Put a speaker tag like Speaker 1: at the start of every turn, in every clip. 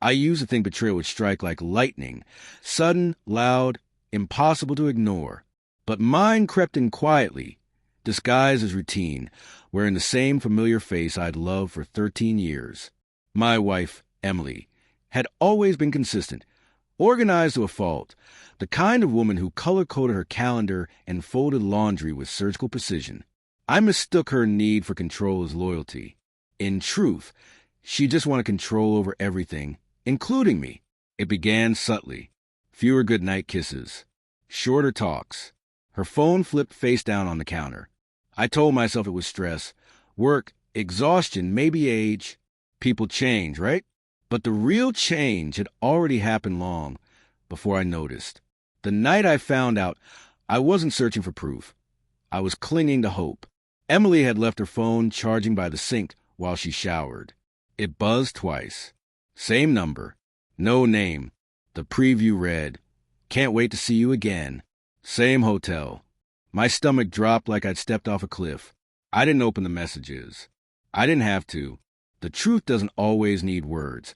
Speaker 1: I used to think betrayal would strike like lightning, sudden, loud, impossible to ignore. But mine crept in quietly, disguised as routine, wearing the same familiar face I'd loved for 13 years. My wife, Emily, had always been consistent, organized to a fault, the kind of woman who color-coded her calendar and folded laundry with surgical precision. I mistook her need for control as loyalty. In truth, she just wanted control over everything, including me. It began subtly. Fewer goodnight kisses. Shorter talks. Her phone flipped face down on the counter. I told myself it was stress, work, exhaustion, maybe age. People change, right? But the real change had already happened long before I noticed. The night I found out, I wasn't searching for proof. I was clinging to hope. Emily had left her phone charging by the sink while she showered. It buzzed twice. Same number. No name. The preview read, "Can't wait to see you again." Same hotel. My stomach dropped like I'd stepped off a cliff. I didn't open the messages. I didn't have to. The truth doesn't always need words.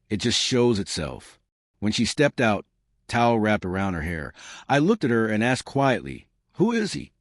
Speaker 1: It just shows itself. When she stepped out, towel wrapped around her hair, I looked at her and asked quietly, "Who is he?"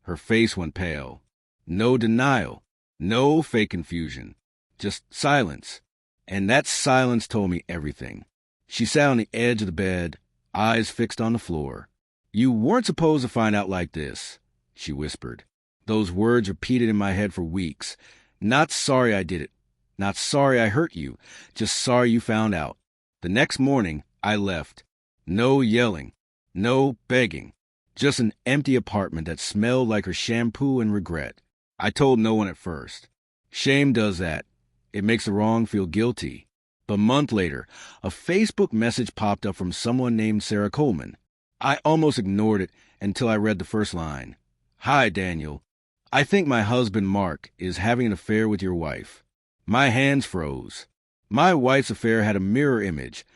Speaker 1: Her face went pale. No denial. No fake confusion. Just silence. And that silence told me everything. She sat on the edge of the bed, eyes fixed on the floor. "You weren't supposed to find out like this," she whispered. Those words repeated in my head for weeks. Not sorry I did it. Not sorry I hurt you. Just sorry you found out. The next morning, I left. No yelling. No begging. Just an empty apartment that smelled like her shampoo and regret. I told no one at first. Shame does that. It makes the wrong feel guilty. But a month later, a Facebook message popped up from someone named Sarah Coleman. I almost ignored it until I read the first line. "Hi, Daniel. I think my husband, Mark, is having an affair with your wife." My hands froze. My wife's affair had a mirror image.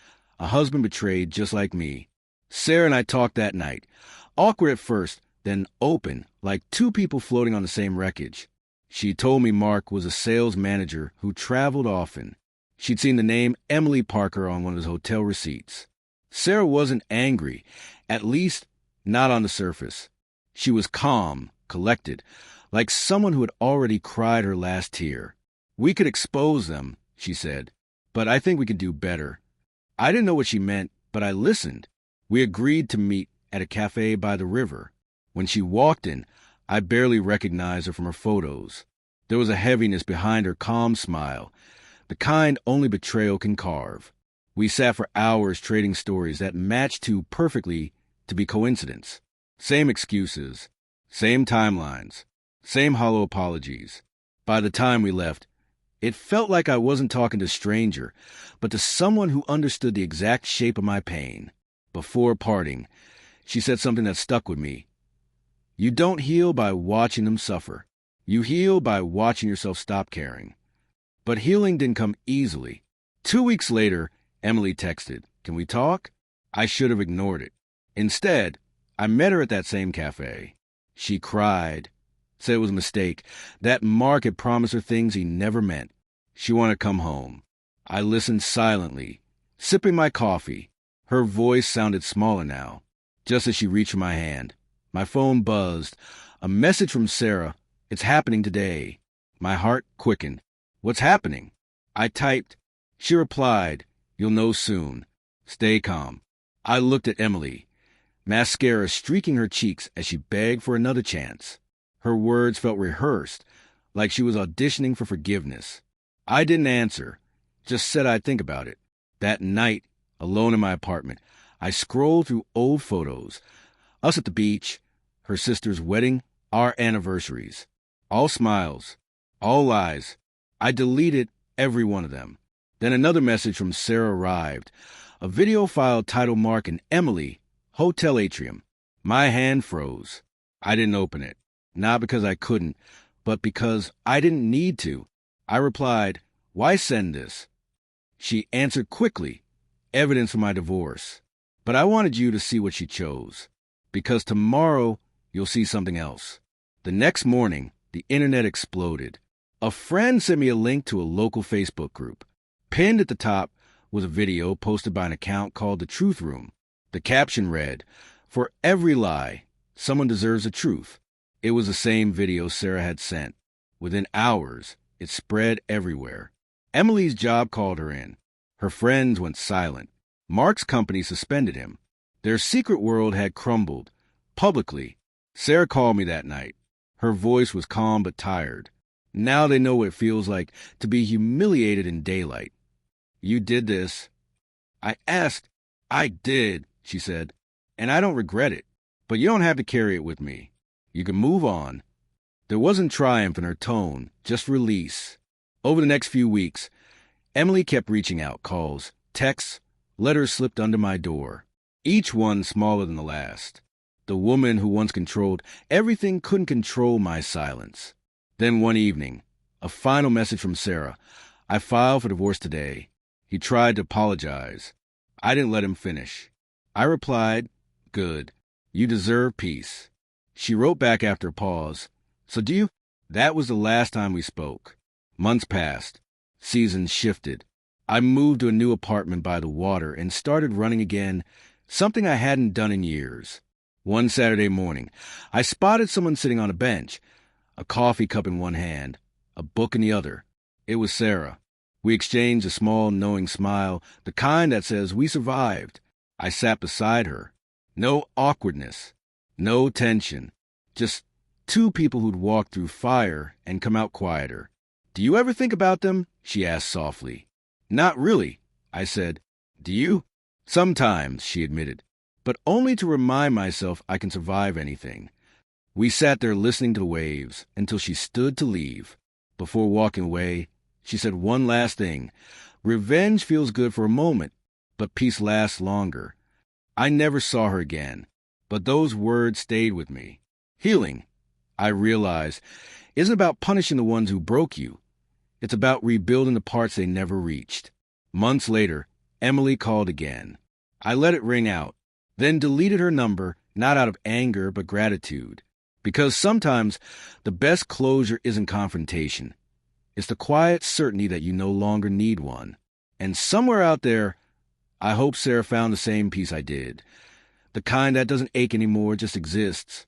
Speaker 1: A husband betrayed just like me. Sarah and I talked that night. Awkward at first, then open, like two people floating on the same wreckage. She told me Mark was a sales manager who traveled often. She'd seen the name Emily Parker on one of his hotel receipts. Sarah wasn't angry, at least not on the surface. She was calm, collected, like someone who had already cried her last tear. "We could expose them," she said, "but I think we could do better." I didn't know what she meant, but I listened. We agreed to meet at a cafe by the river. When she walked in, I barely recognized her from her photos. There was a heaviness behind her calm smile, the kind only betrayal can carve. We sat for hours trading stories that matched too perfectly to be coincidence. Same excuses, same timelines, same hollow apologies. By the time we left, it felt like I wasn't talking to a stranger, but to someone who understood the exact shape of my pain. Before parting, she said something that stuck with me. "You don't heal by watching them suffer. You heal by watching yourself stop caring." But healing didn't come easily. 2 weeks later, Emily texted, "Can we talk?" I should have ignored it. Instead, I met her at that same cafe. She cried, said it was a mistake, that Mark had promised her things he never meant. She wanted to come home. I listened silently, sipping my coffee. Her voice sounded smaller now. Just as she reached for my hand, my phone buzzed. A message from Sarah. "It's happening today." My heart quickened. "What's happening?" I typed. She replied, "You'll know soon. Stay calm." I looked at Emily, mascara streaking her cheeks as she begged for another chance. Her words felt rehearsed, like she was auditioning for forgiveness. I didn't answer, just said I'd think about it. That night, alone in my apartment, I scrolled through old photos. Us at the beach, her sister's wedding, our anniversaries. All smiles, all lies. I deleted every one of them. Then another message from Sarah arrived. A video file titled Mark and Emily, Hotel Atrium. My hand froze. I didn't open it. Not because I couldn't, but because I didn't need to. I replied, "Why send this?" She answered quickly, "Evidence of my divorce." But I wanted you to see what she chose, because tomorrow you'll see something else. The next morning, the internet exploded. A friend sent me a link to a local Facebook group. Pinned at the top was a video posted by an account called The Truth Room. The caption read, "For every lie, someone deserves the truth." It was the same video Sarah had sent. Within hours, it spread everywhere. Emily's job called her in. Her friends went silent. Mark's company suspended him. Their secret world had crumbled. Publicly. Sarah called me that night. Her voice was calm but tired. Now they know what it feels like to be humiliated in daylight. "You did this." "I asked." "I did," she said. "And I don't regret it. But you don't have to carry it with me. You can move on." There wasn't triumph in her tone, just release. Over the next few weeks, Emily kept reaching out, calls, texts, letters slipped under my door, each one smaller than the last. The woman who once controlled everything couldn't control my silence. Then one evening, a final message from Sarah. "I filed for divorce today." He tried to apologize. I didn't let him finish. I replied, "Good. You deserve peace." She wrote back after a pause, "So do you?" That was the last time we spoke. Months passed. Seasons shifted. I moved to a new apartment by the water and started running again, something I hadn't done in years. One Saturday morning, I spotted someone sitting on a bench, a coffee cup in one hand, a book in the other. It was Sarah. We exchanged a small, knowing smile, the kind that says we survived. I sat beside her. No awkwardness, no tension, just two people who'd walked through fire and come out quieter. "Do you ever think about them?" she asked softly. "Not really," I said. "Do you?" "Sometimes," she admitted, "but only to remind myself I can survive anything." We sat there listening to the waves until she stood to leave. Before walking away, she said one last thing. "Revenge feels good for a moment, but peace lasts longer." I never saw her again, but those words stayed with me. Healing, I realized, isn't about punishing the ones who broke you. It's about rebuilding the parts they never reached. Months later, Emily called again. I let it ring out, then deleted her number, not out of anger but gratitude. Because sometimes the best closure isn't confrontation. It's the quiet certainty that you no longer need one. And somewhere out there, I hope Sarah found the same peace I did. The kind that doesn't ache anymore, just exists.